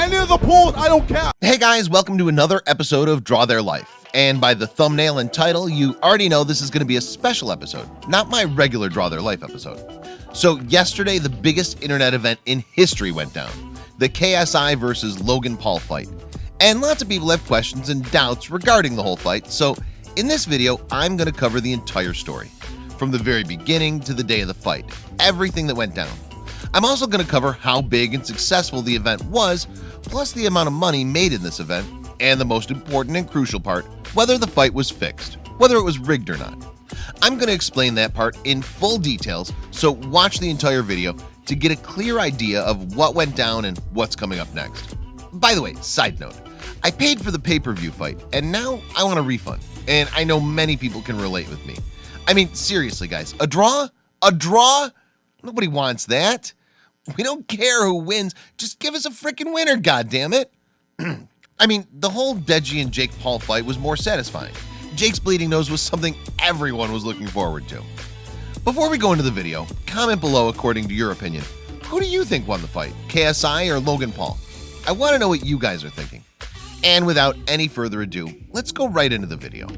any of the pools, I don't care. Hey guys, welcome to another episode of Draw Their Life. And by the thumbnail and title, you already know this is going to be a special episode, not my regular Draw Their Life episode. So yesterday, the biggest internet event in history went down, the KSI versus Logan Paul fight. And lots of people have questions and doubts regarding the whole fight. So in this video, I'm going to cover the entire story, from the very beginning to the day of the fight, everything that went down. I'm also going to cover how big and successful the event was, plus the amount of money made in this event, and the most important and crucial part, whether the fight was fixed, whether it was rigged or not. I'm going to explain that part in full details, so watch the entire video to get a clear idea of what went down and what's coming up next. By the way, side note, I paid for the pay-per-view fight, and now I want a refund, and I know many people can relate with me. I mean, seriously guys, a draw? A draw? Nobody wants that. We don't care who wins, just give us a freaking winner, goddammit. I mean, the whole Deji and Jake Paul fight was more satisfying. Jake's bleeding nose was something everyone was looking forward to. Before we go into the video, comment below according to your opinion. Who do you think won the fight, KSI or Logan Paul? I want to know what you guys are thinking. And without any further ado, let's go right into the video.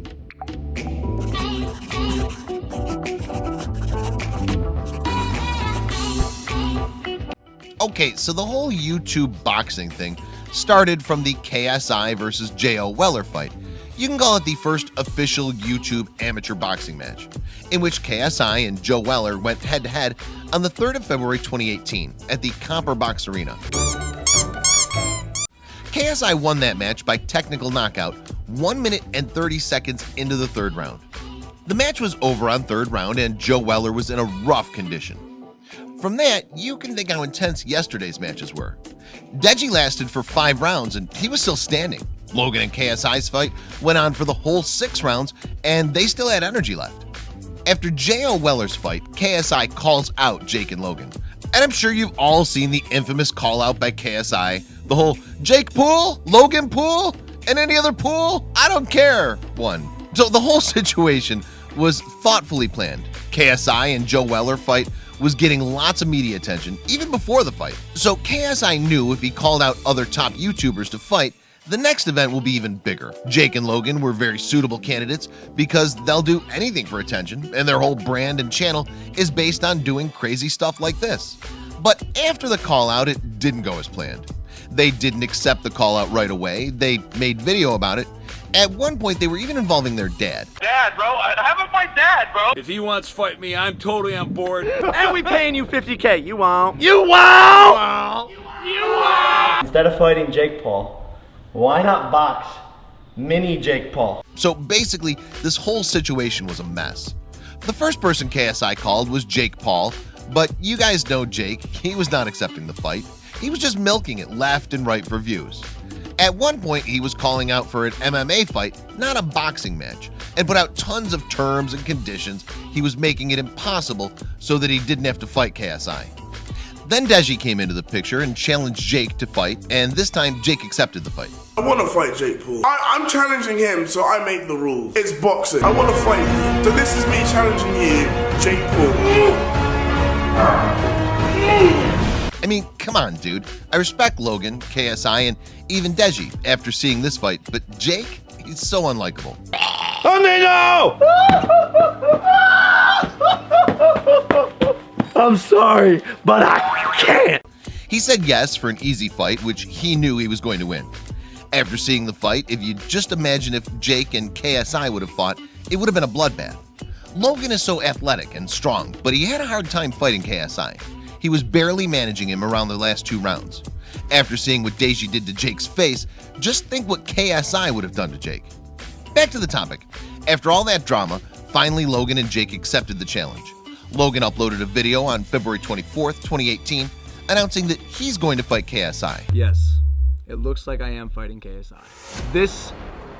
Okay, so the whole YouTube boxing thing started from the KSI versus J.O. Weller fight. You can call it the first official YouTube amateur boxing match, in which KSI and Joe Weller went head-to-head on the 3rd of February 2018 at the Copper Box Arena. KSI won that match by technical knockout 1 minute and 30 seconds into the 3rd round. The match was over on 3rd round and Joe Weller was in a rough condition. From that, you can think how intense yesterday's matches were. Deji lasted for 5 rounds and he was still standing. Logan and KSI's fight went on for the whole 6 rounds and they still had energy left. After J.O. Weller's fight, KSI calls out Jake and Logan. And I'm sure you've all seen the infamous call out by KSI, the whole Jake Pool, Logan Pool, and any other pool, I don't care one. So the whole situation was thoughtfully planned. KSI and Joe Weller fight was getting lots of media attention even before the fight. So KSI knew if he called out other top YouTubers to fight, the next event will be even bigger. Jake and Logan were very suitable candidates because they'll do anything for attention, and their whole brand and channel is based on doing crazy stuff like this. But after the call out, it didn't go as planned. They didn't accept the call out right away. They made video about it. At one point, they were even involving their dad. Dad, bro, how about my dad, bro? If he wants to fight me, I'm totally on board. And we paying you $50K. You won't. You won't! You won't! Instead of fighting Jake Paul, why not box mini Jake Paul? So basically, this whole situation was a mess. The first person KSI called was Jake Paul, but you guys know Jake, he was not accepting the fight. He was just milking it left and right for views. At one point, he was calling out for an MMA fight, not a boxing match, and put out tons of terms and conditions. He was making it impossible so that he didn't have to fight KSI. Then Deji came into the picture and challenged Jake to fight, and this time Jake accepted the fight. I want to fight Jake Paul. I'm challenging him, so I make the rules. It's boxing. I want to fight you. So this is me challenging you, Jake Paul. I mean, come on, dude. I respect Logan, KSI, and even Deji after seeing this fight, but Jake, he's so unlikable. I'm sorry, but I can't. He said yes for an easy fight, which he knew he was going to win. After seeing the fight, if you just imagine if Jake and KSI would have fought, it would have been a bloodbath. Logan is so athletic and strong, but he had a hard time fighting KSI. He was barely managing him around the last 2 rounds. After seeing what Deji did to Jake's face, just think what KSI would have done to Jake. Back to the topic. After all that drama, finally Logan and Jake accepted the challenge. Logan uploaded a video on February 24th, 2018, announcing that he's going to fight KSI. Yes, it looks like I am fighting KSI. This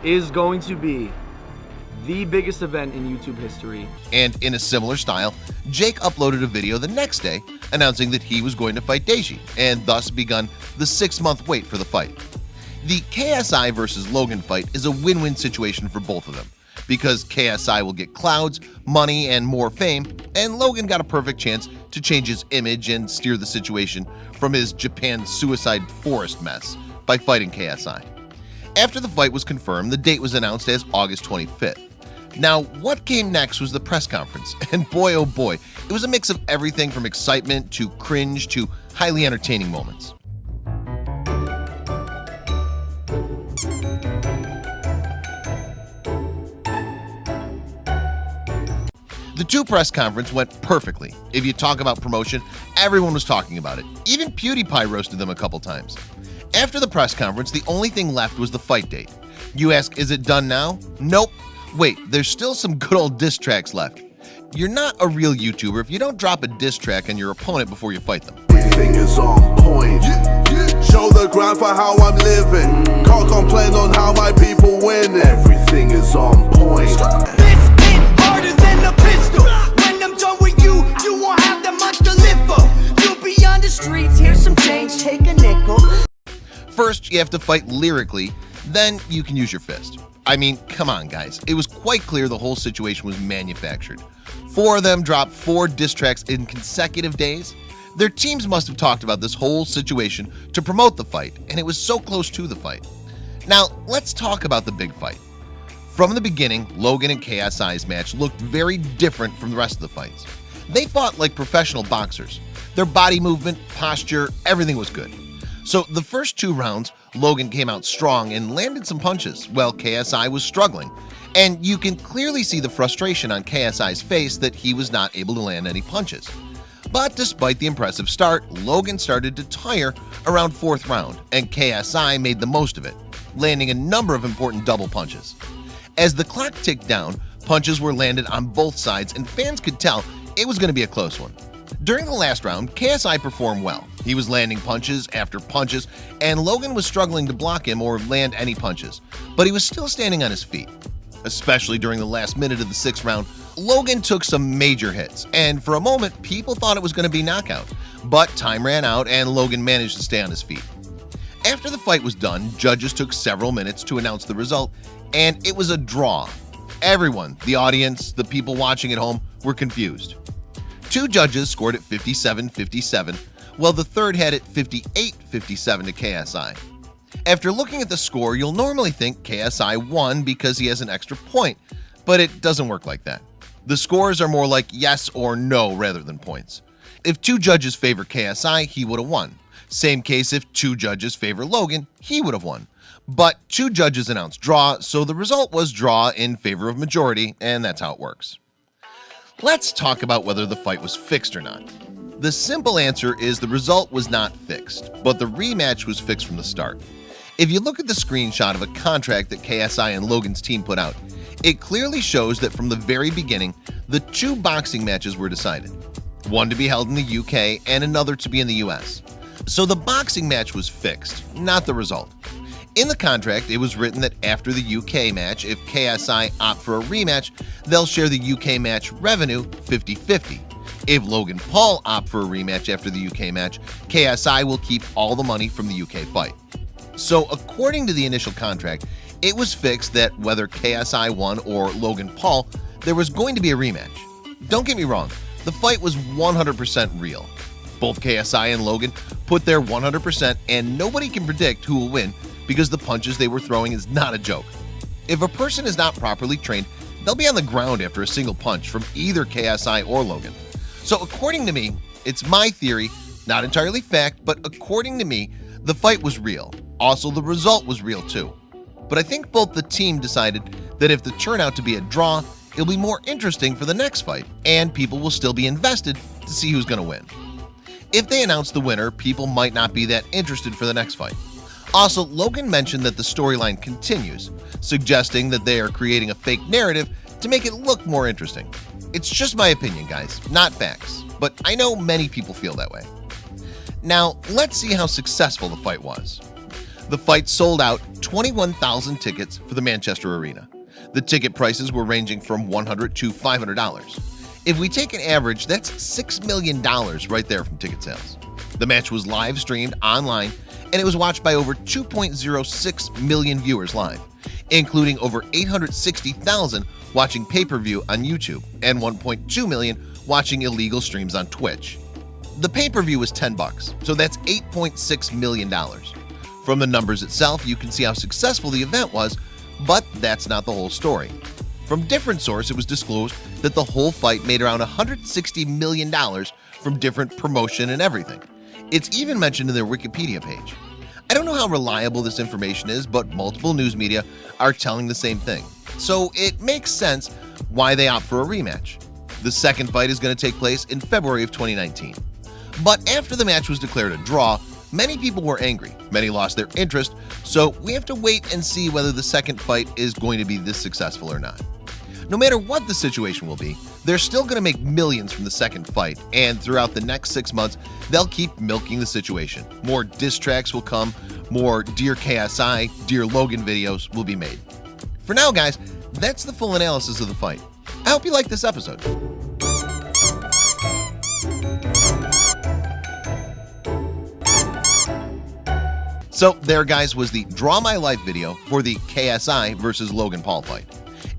is going to be the biggest event in YouTube history. And in a similar style, Jake uploaded a video the next day announcing that he was going to fight Deji, and thus begun the 6-month wait for the fight. The KSI versus Logan fight is a win-win situation for both of them, because KSI will get clouds, money, and more fame, and Logan got a perfect chance to change his image and steer the situation from his Japan suicide forest mess by fighting KSI. After the fight was confirmed, the date was announced as August 25th. Now, what came next was the press conference, and boy oh boy, it was a mix of everything from excitement to cringe to highly entertaining moments. The two press conference went perfectly. If you talk about promotion, everyone was talking about it. Even PewDiePie roasted them a couple times. After the press conference, the only thing left was the fight date. You ask, is it done now? Nope. Wait, there's still some good old diss tracks left. You're not a real YouTuber if you don't drop a diss track on your opponent before you fight them. Everything is on point. Show the grind for how I'm living. Can't complain on how my people win. Everything is on point. This hit harder than a pistol. When I'm done with you, you won't have that much to live for. You'll be on the streets, here's some change, take a nickel. First, you have to fight lyrically, then you can use your fist. I mean, come on guys, it was quite clear the whole situation was manufactured. 4 of them dropped 4 diss tracks in consecutive days. Their teams must have talked about this whole situation to promote the fight, and it was so close to the fight. Now, let's talk about the big fight. From the beginning, Logan and KSI's match looked very different from the rest of the fights. They fought like professional boxers. Their body movement, posture, everything was good. So the first 2 rounds, Logan came out strong and landed some punches while KSI was struggling. And you can clearly see the frustration on KSI's face that he was not able to land any punches. But despite the impressive start, Logan started to tire around 4th round, and KSI made the most of it, landing a number of important double punches. As the clock ticked down, punches were landed on both sides, and fans could tell it was going to be a close one. During the last round, KSI performed well. He was landing punches after punches, and Logan was struggling to block him or land any punches, but he was still standing on his feet. Especially during the last minute of the 6th round, Logan took some major hits, and for a moment, people thought it was going to be knockout, but time ran out and Logan managed to stay on his feet. After the fight was done, judges took several minutes to announce the result, and it was a draw. Everyone, the audience, the people watching at home, were confused. 2 judges scored it 57-57, while the third had it 58-57 to KSI. After looking at the score, you'll normally think KSI won because he has an extra point, but it doesn't work like that. The scores are more like yes or no rather than points. If 2 judges favor KSI, he would have won. Same case if 2 judges favor Logan, he would have won. But 2 judges announced draw, so the result was draw in favor of majority, and that's how it works. Let's talk about whether the fight was fixed or not. The simple answer is the result was not fixed, but the rematch was fixed from the start. If you look at the screenshot of a contract that KSI and Logan's team put out, it clearly shows that from the very beginning, the 2 boxing matches were decided. One to be held in the UK and another to be in the US. So the boxing match was fixed, not the result. In the contract, it was written that after the UK match, if KSI opt for a rematch, they'll share the UK match revenue 50-50. If Logan Paul opt for a rematch after the UK match, KSI will keep all the money from the UK fight. So according to the initial contract, it was fixed that whether KSI won or Logan Paul, there was going to be a rematch. Don't get me wrong, the fight was 100% real. Both KSI and Logan put their 100%, and nobody can predict who will win because the punches they were throwing is not a joke. If a person is not properly trained, they'll be on the ground after a single punch from either KSI or Logan. So according to me, it's my theory, not entirely fact, but according to me, the fight was real. Also, the result was real too. But I think both the team decided that if the turnout to be a draw, it'll be more interesting for the next fight, and people will still be invested to see who's going to win. If they announce the winner, people might not be that interested for the next fight. Also, Logan mentioned that the storyline continues, suggesting that they are creating a fake narrative to make it look more interesting. It's just my opinion, guys, not facts, but I know many people feel that way. Now, let's see how successful the fight was. The fight sold out 21,000 tickets for the Manchester Arena. The ticket prices were ranging from $100 to $500. If we take an average, that's $6 million right there from ticket sales. The match was live streamed online, and it was watched by over 2.06 million viewers live, including over 860,000 watching pay-per-view on YouTube and 1.2 million watching illegal streams on Twitch. The pay-per-view was $10, so that's $8.6 million. From the numbers itself, you can see how successful the event was, but that's not the whole story. From different sources, it was disclosed that the whole fight made around $160 million from different promotion and everything. It's even mentioned in their Wikipedia page. I don't know how reliable this information is, but multiple news media are telling the same thing. So it makes sense why they opt for a rematch. The second fight is going to take place in February of 2019. But after the match was declared a draw, many people were angry. Many lost their interest, so we have to wait and see whether the second fight is going to be this successful or not. No matter what the situation will be, they're still going to make millions from the second fight, and throughout the next 6 months, they'll keep milking the situation. More diss tracks will come, more Dear KSI, Dear Logan videos will be made. For now, guys, that's the full analysis of the fight. I hope you liked this episode. So there, guys, was the Draw My Life video for the KSI versus Logan Paul fight.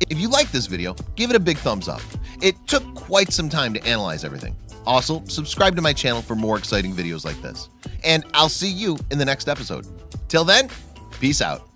If you liked this video, give it a big thumbs up. It took quite some time to analyze everything. Also, subscribe to my channel for more exciting videos like this. And I'll see you in the next episode. Till then, peace out.